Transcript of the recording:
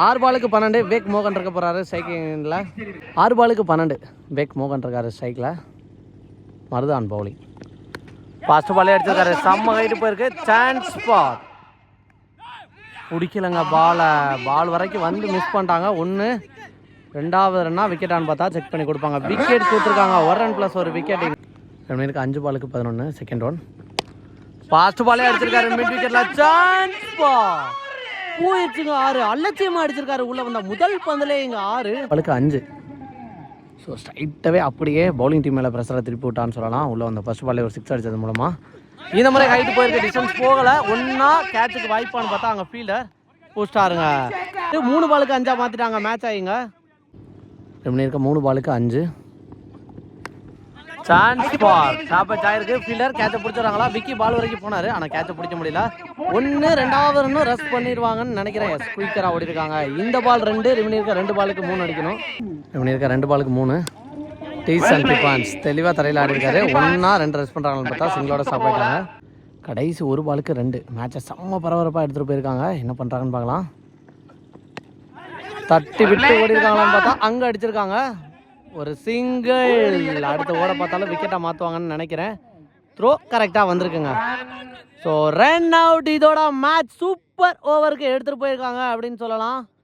6 பாலுக்கு 12 வேக் மோகன் இருக்க போகிறாரு ஸ்ட்ரைக்கிங்கில். 6 பாலுக்கு 12 வேக் மோகன் இருக்காரு ஸ்ட்ரைக்கில். மருதான் பவுலிங். ஃபர்ஸ்ட் பாலே அடிச்சிருக்காரு. செம்ம ஹைட்டு போயிருக்கு. சான்ஸ் பார் பிடிக்கலங்க. பால் வரைக்கும் வந்து மிஸ் பண்ணிட்டாங்க. ஒன்று ரெண்டாவது ரன்னா விக்கெட்டான்னு பார்த்தா செக் பண்ணி கொடுப்பாங்க. விக்கெட் கொடுத்துருக்காங்க. 1 ரன் ப்ளஸ் ஒரு விக்கெட். 5 பாலுக்கு 11 செகண்ட் ஒன். ஃபாஸ்ட் பாலே அடிச்சிருக்காரு. மிட் விக்கெட்ல சான்ஸ் பார் போயிடுச்சுங்க. 6 அலட்சியமா அடிச்சிருக்காரு. உள்ள வந்த முதல் பந்திலே இங்க 6 பாலுக்கு 5. ஸோ ஸ்ட்ரைட்டாகவே அப்படியே பவுலிங் டீம் மேலே ப்ரெஷரை திருப்பி விட்டான்னு சொல்லலாம். உள்ள வந்த ஃபர்ஸ்ட் பாலே ஒரு 6 அடிச்சது மூலமா இந்த மாதிரி ஹைட்டு போயிருக்கு. டிஸ்டன்ஸ் போகலை. ஒன்றா கேட்சுக்கு வாய்ப்பான்னு பார்த்தா அங்கே ஃபீல்டர் போஸ்டாருங்க. 3 பாலுக்கு 5 மாற்றிட்டாங்க. மேட்ச் ஆகிங்க. இருக்க 3 பாலுக்கு 5. சான்ஸ் பார் டாப்பச் ஆயிருக்கு. ஃபீல்டர் கேட்சை பிடிச்சிடறாங்களா? விக்கி பால் வரைக்கும் போனார். ஆனால் கேட்சை பிடிக்க முடியல. 1 ரெண்டாவது ரன்னும் ரஷ் பண்ணிடுவாங்கன்னு நினைக்கிறேன். குயிக்கராக ஓடி இருக்காங்க. இந்த பால் 2. இருக்க 2 பாலுக்கு 3 அடிக்கணும். இருக்க 2 பாலுக்கு 3. டீசன்ட் டிஃபான்ஸ் தெளிவாக தரையில் ஆடி இருக்காரு. 1 2 ரஷ் பண்ணுறாங்கன்னு பார்த்தா சிங்கிளோட ஸ்டாப் ஆகிட்டாங்க. கடைசி 1 பாலுக்கு 2. மேட்சை செம்ம பரபரப்பாக எடுத்துகிட்டு போயிருக்காங்க. என்ன பண்ணுறாங்கன்னு பார்க்கலாம். தட்டி விட்டு ஓடி இருக்காங்களான்னு பார்த்தா அங்கே அடிச்சிருக்காங்க. ஒரு சிங்கிள். அடுத்து ஓட பார்த்தாலும் விக்கெட்டாக மாற்றுவாங்கன்னு நினைக்கிறேன். த்ரோ கரெக்டாக வந்திருக்குங்க. So run out. இதோட மேட்ச் சூப்பர் ஓவருக்கு எடுத்துகிட்டு போயிருக்காங்க அப்படின்னு சொல்லலாம்.